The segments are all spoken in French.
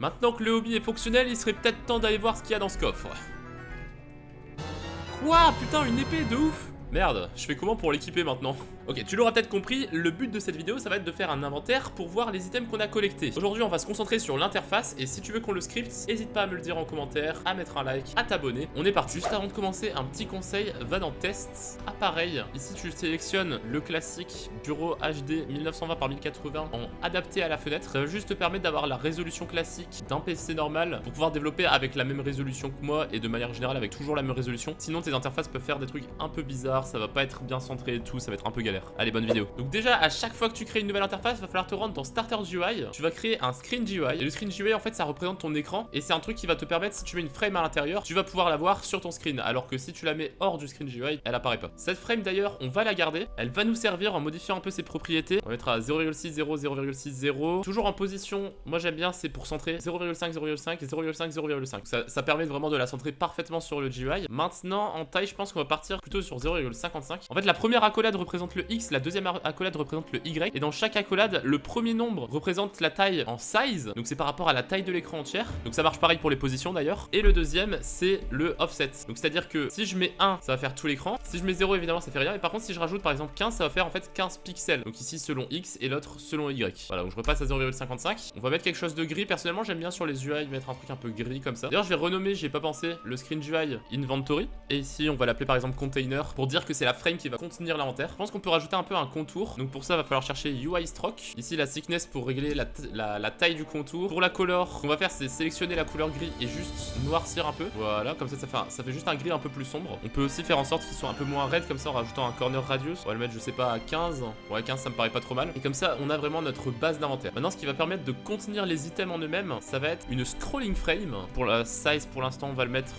Maintenant que le hobby est fonctionnel, il serait peut-être temps d'aller voir ce qu'il y a dans ce coffre. Quoi? Putain, une épée de ouf! Merde, je fais comment pour l'équiper maintenant? Ok, tu l'auras peut-être compris, le but de cette vidéo, ça va être de faire un inventaire pour voir les items qu'on a collectés. Aujourd'hui, on va se concentrer sur l'interface, et si tu veux qu'on le scripte, n'hésite pas à me le dire en commentaire, à mettre un like, à t'abonner. On est parti. Juste avant de commencer, un petit conseil, va dans Test, Appareil. Ici, tu sélectionnes le classique Bureau HD 1920 par 1080 en adapté à la fenêtre. Ça va juste te permettre d'avoir la résolution classique d'un PC normal pour pouvoir développer avec la même résolution que moi et de manière générale avec toujours la même résolution. Sinon, tes interfaces peuvent faire des trucs un peu bizarres, ça va pas être bien centré et tout, ça va être un peu galère. Allez, bonne vidéo. Donc déjà, à chaque fois que tu crées une nouvelle interface, il va falloir te rendre dans Starter UI. Tu vas créer un Screen GUI. Et le Screen GUI, en fait, ça représente ton écran. Et c'est un truc qui va te permettre, si tu mets une frame à l'intérieur, tu vas pouvoir la voir sur ton screen. Alors que si tu la mets hors du Screen GUI, elle apparaît pas. Cette frame, d'ailleurs, on va la garder. Elle va nous servir en modifiant un peu ses propriétés. On va mettre à 0,60, 0,60. Toujours en position, moi j'aime bien, c'est pour centrer 0,5, 0,5 et 0,5, 0,5. Ça permet vraiment de la centrer parfaitement sur le GUI. Maintenant, en taille, je pense qu'on va partir plutôt sur 0,55. En fait, la première accolade représente le X, la deuxième accolade représente le Y. Et dans chaque accolade, le premier nombre représente la taille en size. Donc c'est par rapport à la taille de l'écran entière. Donc ça marche pareil pour les positions d'ailleurs. Et le deuxième, c'est le offset. Donc c'est-à-dire que si je mets 1, ça va faire tout l'écran. Si je mets 0, évidemment, ça fait rien. Et par contre, si je rajoute par exemple 15, ça va faire en fait 15 pixels. Donc ici selon X et l'autre selon Y. Voilà, donc je repasse à 0,55. On va mettre quelque chose de gris. Personnellement, j'aime bien sur les UI mettre un truc un peu gris comme ça. D'ailleurs, je vais renommer, j'ai pas pensé, le Screen GUI Inventory. Et ici, on va l'appeler par exemple Container pour dire que c'est la frame qui va contenir l'inventaire. Je pense qu'on peut rajouter un peu un contour. Donc pour ça, va falloir chercher UI Stroke. Ici, la thickness pour régler la taille du contour. Pour la color, ce qu'on va faire, c'est sélectionner la couleur gris et juste noircir un peu. Voilà, comme ça, ça fait juste un gris un peu plus sombre. On peut aussi faire en sorte qu'il soit un peu moins raide comme ça en rajoutant un corner radius. On va le mettre, je sais pas, à 15. Ouais, 15, ça me paraît pas trop mal. Et comme ça, on a vraiment notre base d'inventaire. Maintenant, ce qui va permettre de contenir les items en eux-mêmes, ça va être une scrolling frame. Pour la size, pour l'instant, on va le mettre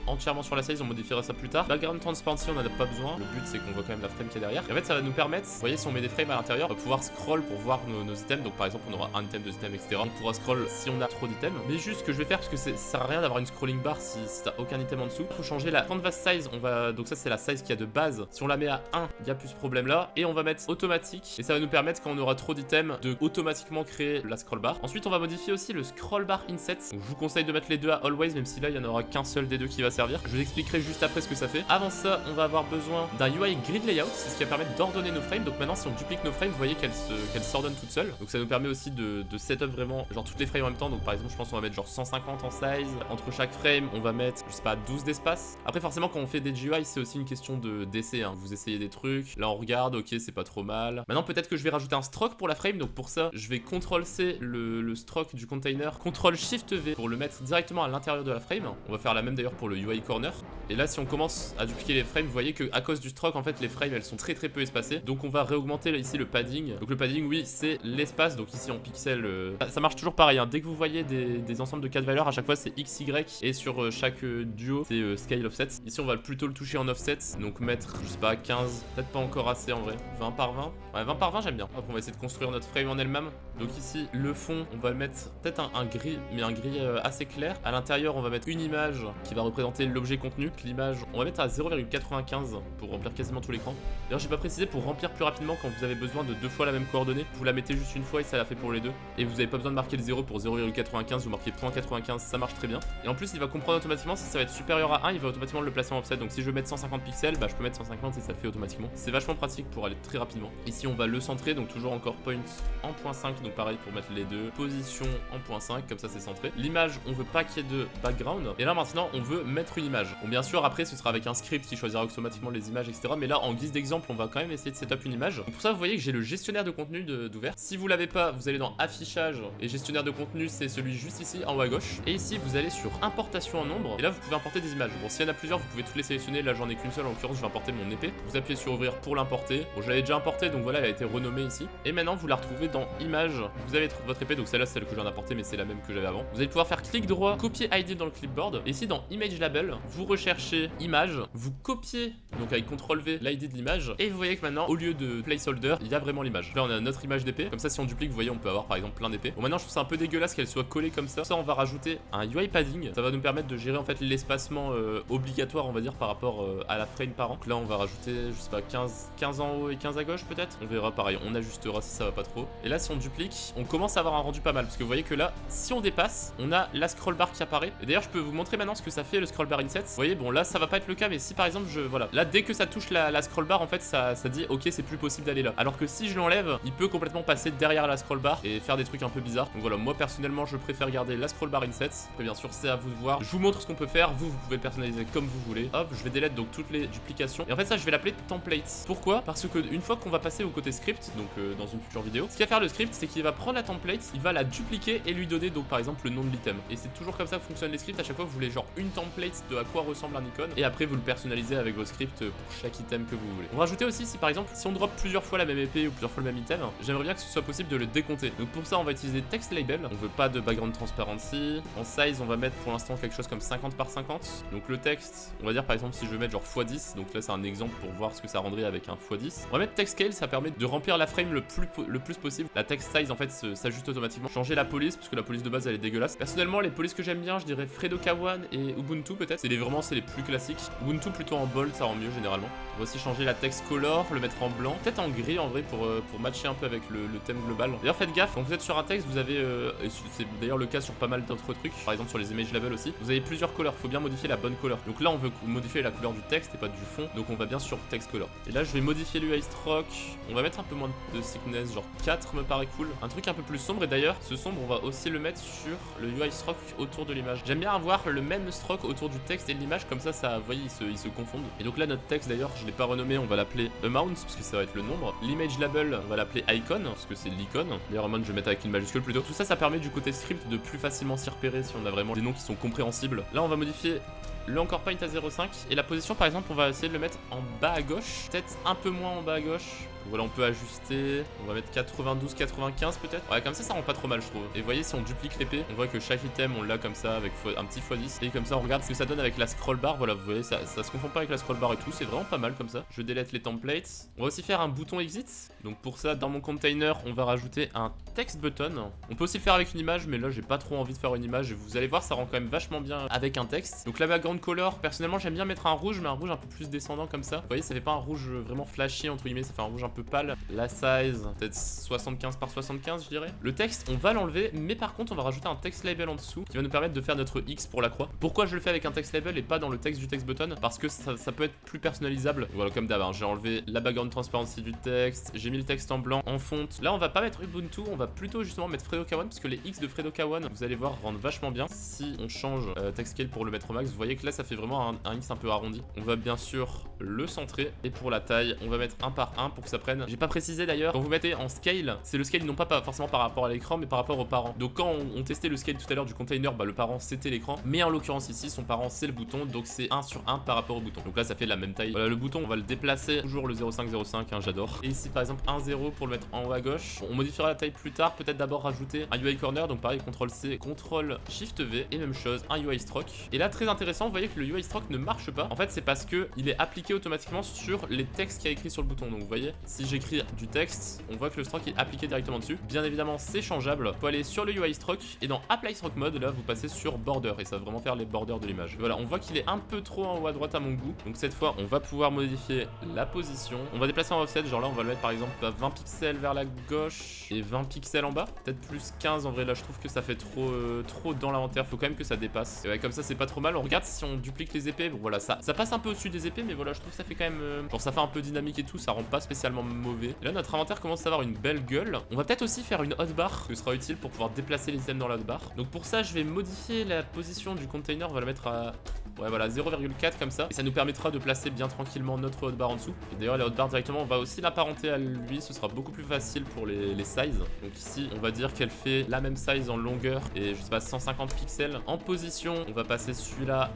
entièrement sur la size, on modifiera ça plus tard. Background transparency, on en a pas besoin. Le but, c'est qu'on voit quand même la frame qui est derrière. Et en fait, ça va nous permettre, vous voyez, si on met des frames à l'intérieur, on va pouvoir scroll pour voir nos items. Donc, par exemple, on aura un item, deux items, etc. On pourra scroll si on a trop d'items. Mais juste ce que je vais faire, parce que ça sert à rien d'avoir une scrolling bar si t'as aucun item en dessous. Il faut changer la canvas size. Donc, ça, c'est la size qu'il y a de base. Si on la met à 1, il y a plus ce problème là. Et on va mettre automatique. Et ça va nous permettre, quand on aura trop d'items, de automatiquement créer la scroll bar. Ensuite, on va modifier aussi le scroll bar inset. Donc, je vous conseille de mettre les deux à always, même si là, il y en aura qu'un seul des deux qui va servir. Je vous expliquerai juste après ce que ça fait. Avant ça, on va avoir besoin d'un UI grid layout, c'est ce qui va permettre d'ordonner nos frames. Donc maintenant, si on duplique nos frames, vous voyez qu'elles s'ordonnent toutes seules. Donc ça nous permet aussi de setup vraiment genre toutes les frames en même temps. Donc par exemple, je pense qu'on va mettre genre 150 en size. Entre chaque frame, on va mettre, je sais pas, 12 d'espace. Après, forcément, quand on fait des GUI, c'est aussi une question d'essai. Vous essayez des trucs. Là, on regarde, ok, c'est pas trop mal. Maintenant, peut-être que je vais rajouter un stroke pour la frame. Donc pour ça, je vais CTRL-C le stroke du container, CTRL-SHIFT-V pour le mettre directement à l'intérieur de la frame. On va faire la même d'ailleurs pour le UI corner. Et là, si on commence à dupliquer les frames, vous voyez que à cause du stroke, en fait, les frames, elles sont très peu espacées. Donc on va réaugmenter ici le padding. Donc le padding, oui, c'est l'espace. Donc ici en pixels, ça marche toujours pareil. Dès que vous voyez des ensembles de 4 valeurs, à chaque fois c'est XY. Et sur chaque duo, c'est scale offset. Ici, on va plutôt le toucher en offset. Donc mettre, je sais pas, 15, peut-être pas encore assez en vrai. 20 par 20. Ouais, 20 par 20, j'aime bien. Hop, on va essayer de construire notre frame en elle-même. Donc ici, le fond, on va le mettre peut-être un gris, mais un gris assez clair. À l'intérieur, on va mettre une image qui va représenter l'objet contenu. L'image, on va mettre à 0,95 pour remplir quasiment tout l'écran. D'ailleurs, j'ai pas précisé, pour remplir plus rapidement, quand vous avez besoin de deux fois la même coordonnée, vous la mettez juste une fois et ça la fait pour les deux. Et vous avez pas besoin de marquer le 0 pour 0,95, vous marquez .95, ça marche très bien. Et en plus, il va comprendre automatiquement si ça va être supérieur à 1, il va automatiquement le placer en offset. Donc si je veux mettre 150 pixels, bah je peux mettre 150 et ça le fait automatiquement. C'est vachement pratique pour aller très rapidement. Ici, on va le centrer, donc toujours encore point en .5, donc pareil pour mettre les deux. Position en .5, comme ça c'est centré. L'image, on veut pas qu'il y ait de background. Et là maintenant, on veut mettre une image. Bon, bien sûr, après, ce sera avec un script qui choisira automatiquement les images, etc. Mais là, en guise d'exemple, on va quand même essayer de setup une image. Donc pour ça, vous voyez que j'ai le gestionnaire de contenu d'ouvert. Si vous l'avez pas, vous allez dans affichage et gestionnaire de contenu, c'est celui juste ici en haut à gauche. Et ici, vous allez sur importation en nombre. Et là, vous pouvez importer des images. Bon, s'il y en a plusieurs, vous pouvez toutes les sélectionner. Là, j'en ai qu'une seule. En l'occurrence, je vais importer mon épée. Vous appuyez sur ouvrir pour l'importer. Bon, je l'avais déjà importé, donc voilà, elle a été renommée ici. Et maintenant, vous la retrouvez dans image. Vous avez votre épée, donc celle-là, c'est celle que je viens d'importer, mais c'est la même que j'avais avant. Vous allez pouvoir faire clic droit, copier ID dans le clipboard. Et ici, dans image lab label, vous recherchez image, vous copiez, donc avec CTRL V, l'ID de l'image, et vous voyez que maintenant, au lieu de placeholder, il y a vraiment l'image. Là, on a notre image d'épée, comme ça, si on duplique, vous voyez, on peut avoir par exemple plein d'épées. Bon, maintenant, je trouve ça un peu dégueulasse qu'elle soit collée comme ça. Ça, on va rajouter un UI padding, ça va nous permettre de gérer en fait l'espacement obligatoire, on va dire, par rapport à la frame par an. Donc là, on va rajouter, je sais pas, 15 en haut et 15 à gauche peut-être. On verra pareil, on ajustera si ça va pas trop. Et là, si on duplique, on commence à avoir un rendu pas mal, parce que vous voyez que là, si on dépasse, on a la scroll bar qui apparaît. Et d'ailleurs, je peux vous montrer maintenant ce que ça fait le scroll bar inset. Vous voyez, bon là, ça va pas être le cas, mais si par exemple, voilà, là, dès que ça touche la scroll bar, en fait, ça dit, ok, c'est plus possible d'aller là. Alors que si je l'enlève, il peut complètement passer derrière la scroll bar et faire des trucs un peu bizarres. Donc voilà, moi personnellement, je préfère garder la scroll bar inset. Après, bien sûr, c'est à vous de voir. Je vous montre ce qu'on peut faire. Vous pouvez le personnaliser comme vous voulez. Hop, je vais delete donc toutes les duplications. Et en fait, ça, je vais l'appeler template. Pourquoi? Parce que une fois qu'on va passer au côté script, donc dans une future vidéo, ce qu'il va faire le script, c'est qu'il va prendre la template, il va la dupliquer et lui donner donc par exemple le nom de l'item. Et c'est toujours comme ça que fonctionnent les scripts. À chaque fois, vous voulez genre une template de à quoi ressemble un icône, et après vous le personnalisez avec vos scripts pour chaque item que vous voulez. On va rajouter aussi, si par exemple, si on drop plusieurs fois la même épée ou plusieurs fois le même item, j'aimerais bien que ce soit possible de le décompter. Donc pour ça, on va utiliser text label. On veut pas de background transparency. En size, on va mettre pour l'instant quelque chose comme 50 par 50. Donc le texte, on va dire par exemple si je veux mettre genre x10, donc là c'est un exemple pour voir ce que ça rendrait avec un x10. On va mettre text scale, ça permet de remplir la frame le plus possible. La text size en fait s'ajuste automatiquement. Changer la police, parce que la police de base elle est dégueulasse. Personnellement, les polices que j'aime bien, je dirais Fredoka One et Ubuntu peut-être. C'est les plus classiques. Ubuntu plutôt en bold, ça rend mieux généralement. On va aussi changer la text color, le mettre en blanc, peut-être en gris en vrai pour matcher un peu avec le thème global. D'ailleurs faites gaffe, quand vous êtes sur un texte, vous avez, et c'est d'ailleurs le cas sur pas mal d'autres trucs, par exemple sur les image labels aussi, vous avez plusieurs couleurs, faut bien modifier la bonne couleur. Donc là on veut modifier la couleur du texte et pas du fond, donc on va bien sur text color. Et là je vais modifier l'UI stroke, on va mettre un peu moins de thickness, genre 4 me paraît cool. Un truc un peu plus sombre, et d'ailleurs ce sombre on va aussi le mettre sur le UI stroke autour de l'image. J'aime bien avoir le même stroke autour du texte et de l'image, comme ça, vous voyez, ils se confondent. Et donc là notre texte d'ailleurs, je l'ai pas renommé, on va l'appeler amount, parce que ça va être le nombre. L'image label, on va l'appeler icon, parce que c'est l'icône. D'ailleurs amount je vais mettre avec une majuscule plutôt. Tout ça, ça permet du côté script de plus facilement s'y repérer si on a vraiment des noms qui sont compréhensibles. Là on va modifier le encore point à 0,5 et la position par exemple on va essayer de le mettre en bas à gauche, peut-être un peu moins en bas à gauche. Voilà, on peut ajuster, on va mettre 92, 95 peut-être. Ouais, comme ça rend pas trop mal je trouve. Et vous voyez, si on duplique l'épée, on voit que chaque item on l'a comme ça avec un petit x10. Et comme ça on regarde ce que ça donne avec la scroll bar. Voilà, vous voyez, ça se confond pas avec la scroll bar et tout, c'est vraiment pas mal comme ça. Je delete les templates. On va aussi faire un bouton exit. Donc pour ça, dans mon container, on va rajouter un text button. On peut aussi le faire avec une image, mais là j'ai pas trop envie de faire une image. Et vous allez voir, ça rend quand même vachement bien avec un texte. Donc la background color, personnellement j'aime bien mettre un rouge, mais un rouge un peu plus descendant comme ça. Vous voyez, ça fait pas un rouge vraiment flashy entre guillemets, ça fait un rouge un peu pâle. La size, peut-être 75 par 75 je dirais. Le texte, on va l'enlever, mais par contre on va rajouter un text label en dessous qui va nous permettre de faire notre X pour la croix. Pourquoi je le fais avec un text label et pas dans le texte du text button? Parce que ça peut être plus personnalisable. Voilà, comme d'hab, hein, j'ai enlevé la background transparency du texte, j'ai mis le texte en blanc, en fonte. Là on va pas mettre Ubuntu, on va plutôt justement mettre Fredoka One, parce que les X de Fredoka One, vous allez voir, rendent vachement bien. Si on change text scale pour le mettre au max, vous voyez que là ça fait vraiment un X un peu arrondi. On va bien sûr le centrer, et pour la taille, on va mettre 1 par 1 pour que ça prenne. J'ai pas précisé d'ailleurs, quand vous mettez en scale, c'est le scale non pas forcément par rapport à l'écran, mais par rapport au parent. Donc quand on testait le scale tout à l'heure du container, bah le parent c'était l'écran, mais en l'occurrence ici son parent c'est le bouton, donc c'est 1 sur 1 par rapport au bouton. Donc là ça fait la même taille. Voilà, le bouton on va le déplacer, toujours le 0,505, hein, j'adore. Et ici par exemple 1,0 pour le mettre en haut à gauche. On modifiera la taille plus tard, peut-être d'abord rajouter un UI corner, donc pareil CTRL C, CTRL SHIFT V, et même chose, un UI stroke. Et là très intéressant, vous voyez que le UI stroke ne marche pas. En fait c'est parce que il est appliqué automatiquement sur les textes qu'il y a écrit sur le bouton. Donc vous voyez, si j'écris du texte, on voit que le stroke est appliqué directement dessus. Bien évidemment c'est changeable. Vous pouvez aller sur le UI stroke et dans Apply Stroke Mode, là vous passez sur Border et ça va vraiment faire les borders de l'image. Voilà, on voit qu'il est un peu trop en haut à droite à mon goût. Donc cette fois on va pouvoir modifier la position. On va déplacer en offset, genre là on va le mettre par exemple à 20 pixels vers la gauche et 20 pixels en bas. Peut-être plus 15 en vrai, là je trouve que ça fait trop dans l'inventaire. Faut quand même que ça dépasse. Et ouais, comme ça c'est pas trop mal. On regarde si on duplique les épées. Bon voilà, ça passe un peu au-dessus des épées, mais voilà, je trouve que ça fait quand même genre ça fait un peu dynamique et tout, ça rend pas spécialement mauvais. Et là notre inventaire commence à avoir une belle gueule. On va peut-être aussi faire une hotbar, ce sera utile pour pouvoir déplacer les items dans la hotbar. Donc pour ça je vais modifier la position du container, on va la mettre à... ouais voilà, 0,4 comme ça. Et ça nous permettra de placer bien tranquillement notre hotbar en dessous. Et d'ailleurs la hotbar directement on va aussi l'apparenter à lui, ce sera beaucoup plus facile pour les sizes. Donc ici on va dire qu'elle fait la même size en longueur et je sais pas 150 pixels. En position on va passer celui-là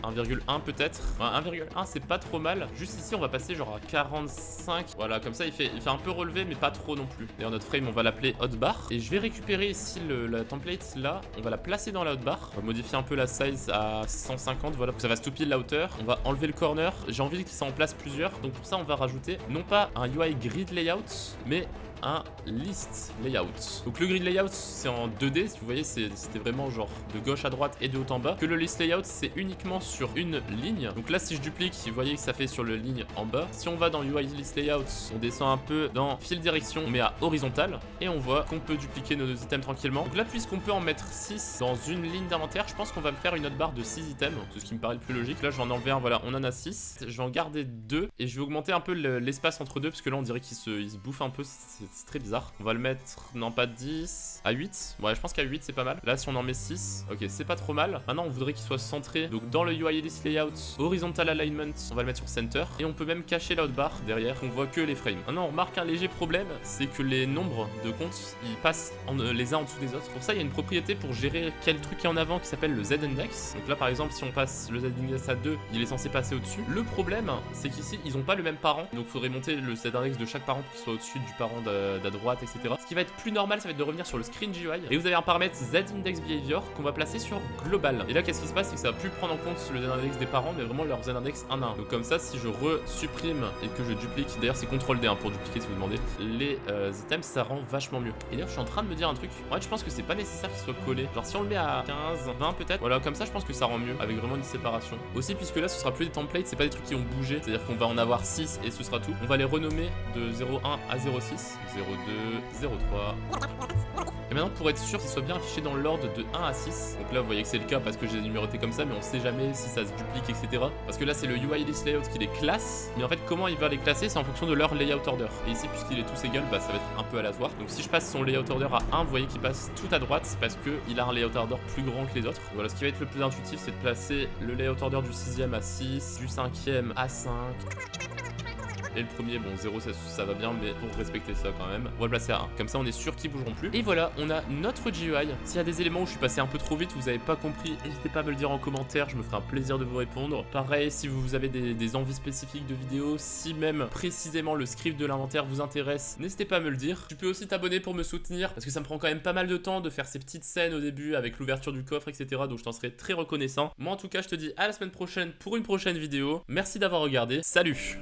1,1 peut-être. Ouais, 1,1 c'est pas trop mal. Juste ici on va passer genre à 45. Voilà, comme ça il fait un peu relevé mais pas trop non plus. D'ailleurs notre frame on va l'appeler hotbar. Et je vais récupérer ici la template là. On va la placer dans la hotbar. On va modifier un peu la size à 150. voilà, ça va se tout pile la hauteur. On va enlever le corner. J'ai envie qu'il s'en place plusieurs. Donc pour ça, on va rajouter non pas un UI grid layout, mais un list layout. Donc le grid layout c'est en 2D, si vous voyez c'était vraiment genre de gauche à droite et de haut en bas. Que le list layout c'est uniquement sur une ligne. Donc là si je duplique, vous voyez que ça fait sur le ligne en bas. Si on va dans UI list layout, on descend un peu dans fil direction, on met à horizontal et on voit qu'on peut dupliquer nos items tranquillement. Donc là puisqu'on peut en mettre 6 dans une ligne d'inventaire, je pense qu'on va me faire une autre barre de 6 items. C'est ce qui me paraît le plus logique. Là je vais en enlever un, voilà, on en a 6. Je vais en garder 2 et je vais augmenter un peu l'espace entre deux parce que là on dirait qu'il se bouffe un peu. C'est très bizarre. On va le mettre, non pas 10, à 8. Ouais, je pense qu'à 8 c'est pas mal. Là, si on en met 6, ok, c'est pas trop mal. Maintenant, on voudrait qu'il soit centré. Donc, dans le UI list layout, horizontal alignment, on va le mettre sur center. Et on peut même cacher la hotbar derrière. On voit que les frames. Maintenant, on remarque un léger problème, c'est que les nombres de comptes, ils passent les uns en dessous des autres. Pour ça, il y a une propriété pour gérer quel truc est en avant qui s'appelle le Z-index. Donc là, par exemple, si on passe le Z-index à 2, il est censé passer au-dessus. Le problème, c'est qu'ici, ils ont pas le même parent. Donc, il faudrait monter le Z-index de chaque parent pour qu'il soit au-dessus du parent de droite, etc. Ce qui va être plus normal, ça va être de revenir sur le screen GUI. Et vous avez un paramètre Z-index-behavior qu'on va placer sur global. Et là, qu'est-ce qui se passe? C'est que ça va plus prendre en compte le Z-index des parents, mais vraiment leur Z-index 1 à 1. Donc comme ça, si je supprime et que je duplique, d'ailleurs c'est CTRL-D pour dupliquer si vous demandez, les items, ça rend vachement mieux. Et d'ailleurs, je suis en train de me dire un truc. En fait, je pense que c'est pas nécessaire qu'il soit collé. Genre si on le met à 15, 20 peut-être. Voilà, comme ça, je pense que ça rend mieux, avec vraiment une séparation. Aussi, puisque là, ce sera plus des templates, c'est pas des trucs qui ont bougé. C'est-à-dire qu'on va en avoir 6 et ce sera tout. On va les renommer de 0,1 à 0,6, 0,2, 0,3. Et maintenant, pour être sûr qu'il soit bien affiché dans l'ordre de 1 à 6. Donc là, vous voyez que c'est le cas parce que j'ai numéroté comme ça, mais on sait jamais si ça se duplique, etc. Parce que là, c'est le UI list layout qui les classe. Mais en fait, comment il va les classer, c'est en fonction de leur layout order. Et ici, puisqu'il est tous égal, bah, ça va être un peu aléatoire. Donc si je passe son layout order à 1, vous voyez qu'il passe tout à droite parce qu'il a un layout order plus grand que les autres. Voilà, ce qui va être le plus intuitif, c'est de placer le layout order du 6ème à 6, du 5ème à 5. Et le premier, bon 0 ça va bien, mais pour respecter ça quand même, on va le placer à 1. Comme ça on est sûr qu'ils bougeront plus. Et voilà, on a notre GUI. S'il y a des éléments où je suis passé un peu trop vite, vous avez pas compris, n'hésitez pas à me le dire en commentaire, je me ferai un plaisir de vous répondre. Pareil, si vous avez des envies spécifiques de vidéos, si même précisément le script de l'inventaire vous intéresse, n'hésitez pas à me le dire. Tu peux aussi t'abonner pour me soutenir, parce que ça me prend quand même pas mal de temps de faire ces petites scènes au début avec l'ouverture du coffre, etc. Donc je t'en serai très reconnaissant. Moi en tout cas, je te dis à la semaine prochaine pour une prochaine vidéo. Merci d'avoir regardé, salut!